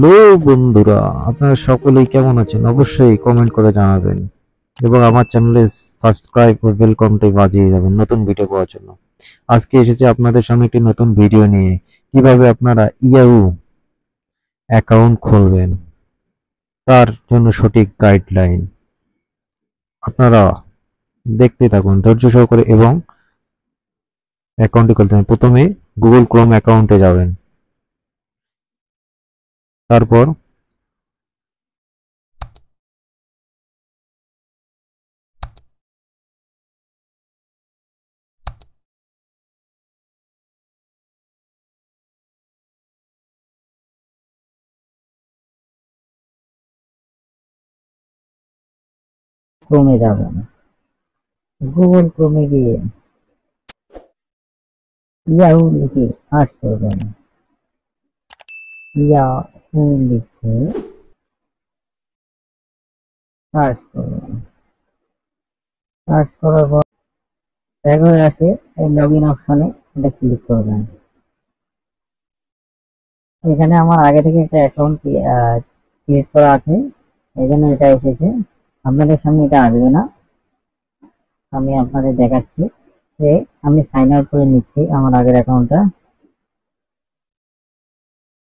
Hello বন্ধুরা, আপনারা সকলেই কেমন আছেন? অবশ্যই কমেন্ট করে জানাবেন এবং আমার চ্যানেলে সাবস্ক্রাইব ও বেলকনটি বাজিয়ে যাবেন নতুন ভিডিও পাওয়ার জন্য। আজকে এসেছি আপনাদের সামনে একটি নতুন ভিডিও নিয়ে, কিভাবে আপনারা ইয়াহু অ্যাকাউন্ট খুলবেন তার জন্য সঠিক গাইডলাইন। আপনারা দেখতে থাকুন ধৈর্য সহকারে এবং অ্যাকাউন্টটি খুলতে হবে। প্রথমে গুগল ক্রোম অ্যাকাউন্টে যাবেন, তারপর ক্রোমে যাবেন। গুগল ক্রোমে গিয়ে ইয়াহু লিখে সার্চ করবেন। ইয়াহু লিখে সার্চ করবেন। সার্চ করার পর ট্যাগ হয়ে আসে এই লগ ইন অপশনে, এটা ক্লিক করবেন। এখানে আমার আগে থেকে একটা অ্যাকাউন্ট ক্রিয়েট করা আছে, এই জন্য এটা এসেছে। আপনাদের সামনে এটা আসবে না, আমি আপনাদের দেখাচ্ছি যে আমি সাইন আউট করে নিচ্ছি আমার আগের অ্যাকাউন্টটা।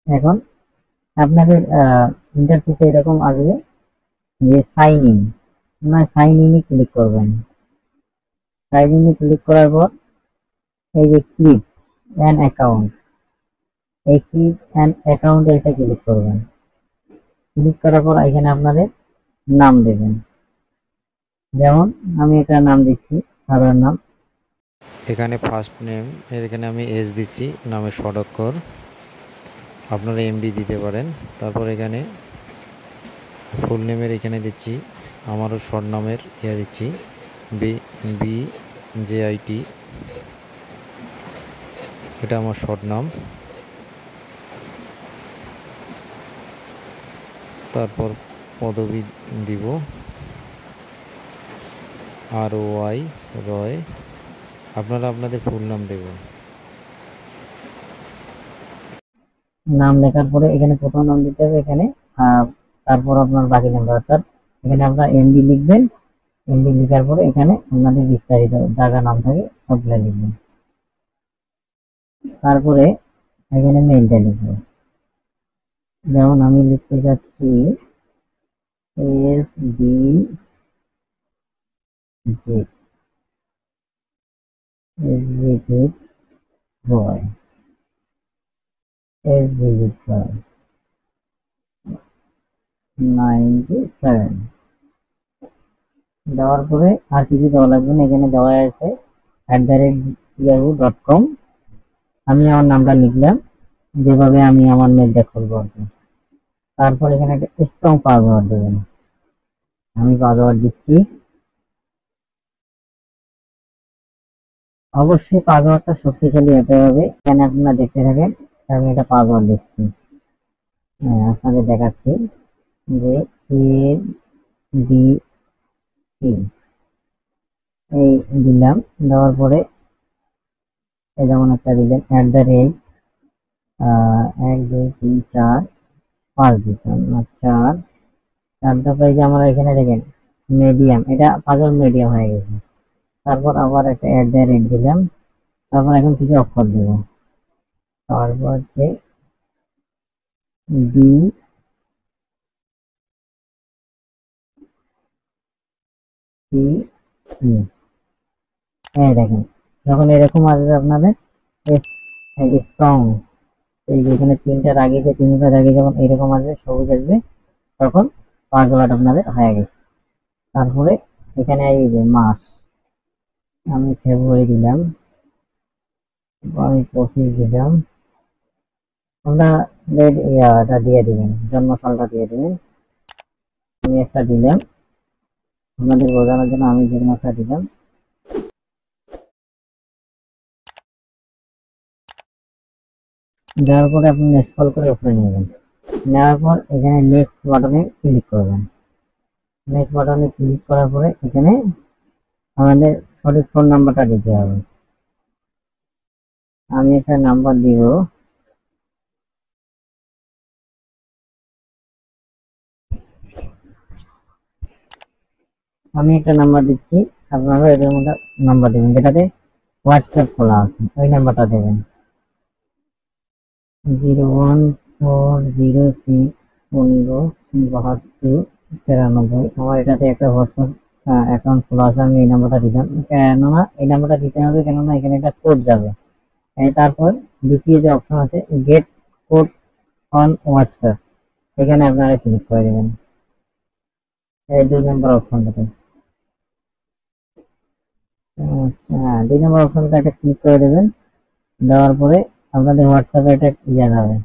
এখন আপনাদের ইন্টারফেসে এরকম আসবে যে সাইন ইন, আপনার সাইন ইনে ক্লিক করবেন। সাইন ইনে ক্লিক করার পর এই যে ক্রিয়েট অ্যান অ্যাকাউন্ট, এই ক্রিয়েট অ্যান অ্যাকাউন্টে এটা ক্লিক করবেন। ক্লিক করার পর এখানে আপনাদের নাম দেবেন, যেমন আমি এটা নাম দিচ্ছি সাধারণ নাম। এখানে ফার্স্ট নেম, এখানে আমি এস দিচ্ছি, নামের শর্ট অক্ষর, আপনারা এমবি দিতে পারেন। তারপর এখানে ফুল নেমের এখানে দিচ্ছি, আমারও শর্ট নামের দিচ্ছি B B J I T, এটা আমার শর্ট নাম। তারপর পদবি দিব আর ওয়াই রয়, আপনারা আপনাদের ফুল নাম দেবেন। নাম লেখার পরে এখানে প্রথম নাম দিতে হবে এখানে, তারপর আপনার বাকি নাম্বার, অর্থাৎ এখানে আপনার এমডি লিখবেন। এমডি লেখার পরে এখানে আপনাদের বিস্তারিত জায়গা নাম থাকে সবগুলো লিখবেন। তারপরে এখানে মেইলটা লিখবেন, যেমন আমি লিখতে যাচ্ছি এস বি জি, এস বি জি রয়, এস বি জি রয় 97 দেওয়ার পরে আর কিছু দেওয়া লাগবে না, এখানে দেওয়া আছে @yahoo.com। আমি আমার নামটা লিখলাম যেভাবে আমি আমার মেলটা খুলবো আর কি। তারপর এখানে একটা স্ট্রং পাসওয়ার্ড দেবেন, আমি পাসওয়ার্ড দিচ্ছি। অবশ্যই পাসওয়ার্ডটা শক্তিশালী হতে হবে, এখানে আপনারা দেখতে থাকেন। আমি এটা পাসওয়ার্ড দিচ্ছি, আপনাদের দেখাচ্ছি যে এ বি সি, এই দিলাম। দেওয়ার পরে এই যেমন একটা দিলেন @ 1 2 3 4 5 দিতাম না, 4। তারপরে যে আমরা এখানে দেখেন মিডিয়াম, এটা পাসওয়ার্ড মিডিয়াম হয়ে গেছে। তারপর আবার একটা @ দিলাম। তারপর এখন কিছু অক্ষর দেব, তারপর হচ্ছে ডি সি ই, এই দেখেন যখন এরকম আসবে আপনাদের স্ট্রং, এই যেখানে তিনটার আগে যে তিনটার আগে যখন এরকম আসবে সবুজ আসবে, তখন পাসওয়ার্ড আপনাদের হয়ে গেছে। তারপরে এখানে এই যে মাস, আমি ফেব্রুয়ারি দিলাম, আমি 25 দিলাম। আপনাদের এটা দিয়ে দিবেন, জন্ম সালটা দিয়ে দিবেন। আমি একটা দিলাম আপনাদের বোঝানোর জন্য, আমি যে কোনো একটা দিলাম। দেওয়ার পরে আপনি স্ক্রল করে উপরে নেবেন, নেওয়ার পর এখানে নেক্সট বাটনে ক্লিক করবেন। নেক্সট বাটনে ক্লিক করার পরে এখানে আমাদের সঠিক ফোন নাম্বারটা দিতে হবে। আমি একটা নাম্বার দিব আমি একটা নাম্বার দিচ্ছি, আপনারা এর মধ্যে নাম্বার দেবেন যেটাতে হোয়াটসঅ্যাপ খোলা আছে, ওই নাম্বারটা দেবেন 01406157293। আমার এটাতে একটা হোয়াটসঅ্যাপ অ্যাকাউন্ট খোলা আছে, আমি এই নাম্বারটা দিলাম। কেননা এই নাম্বারটা দিতে হবে, কেননা এখানে একটা কোড যাবে। তারপর দ্বিতীয় যে অপশন আছে গেট কোড অন হোয়াটসঅ্যাপ, এখানে আপনারা ক্লিক করে দেবেন এই 2 নম্বর অপশনটাতে। আচ্ছা, 2 নম্বর অপশনটা একটা ক্লিক করে দেবেন। দেওয়ার পরে আপনাদের হোয়াটসঅ্যাপে একটা ইয়ে যাবে,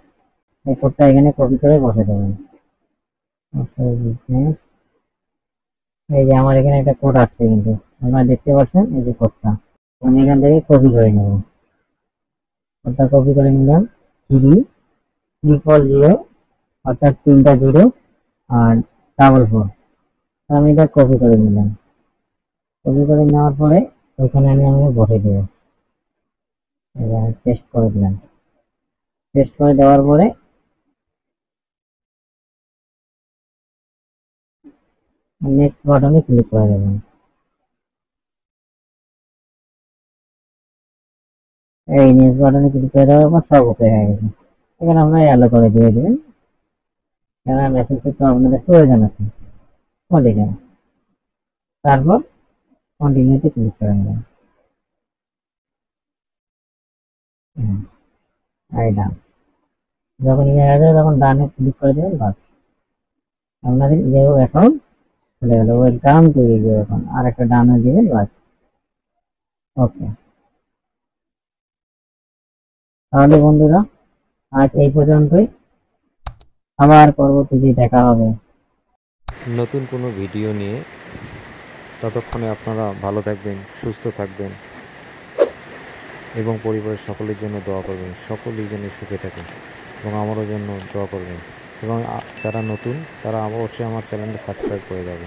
এই কোডটা এখানে কপি করে বসে দেবেন। বিজনেস, এই যে আমার এখানে একটা কোড আসছে, কিন্তু আপনারা দেখতে পাচ্ছেন এই যে কোডটা, আমি এখান থেকে কপি করে নেব। কোডটা কপি করে নিলাম 300, অর্থাৎ 3টা 0 আর 44। আমি এটা কপি করে নিলাম। কপি করে নেওয়ার পরে এখানে আমি বসে দেবো, পেস্ট করে দিলাম। পেস্ট করে দেওয়ার পরে নেক্সট বাটনে ক্লিক করে দেবেন। এই নেক্সট বাটনে ক্লিক করে দেওয়ার পর সব ওকে হয়ে গেছে। এখানে আপনারা অ্যালো করে দিয়ে দেবেন, কেন মেসেজের তো আপনাদের প্রয়োজন আছে। তারপর কন্টিনিউতে ক্লিক করে নেবেন। ডান, যখন ইয়ে হয়ে যাবে তখন ডানে ক্লিক করে দেবেন, বাস আপনাদের ইয়েও অ্যাকাউন্ট খুলে গেল। ওয়েলকাম টু ইয়ে অ্যাকাউন্ট, আর একটা ডানে দিবেন, বাস। ওকে, তাহলে বন্ধুরা আজ এই পর্যন্তই, আবার পরবর্তীতে দেখা হবে নতুন কোনো ভিডিও নিয়ে। ততক্ষণে আপনারা ভালো থাকবেন, সুস্থ থাকবেন এবং পরিবারের সকলের জন্য দোয়া করবেন, সকলেই যেন সুখে থাকে এবং আমারও জন্য দোয়া করবেন। এবং যারা নতুন তারা অবশ্যই আমার চ্যানেলটা সাবস্ক্রাইব করে যাবেন।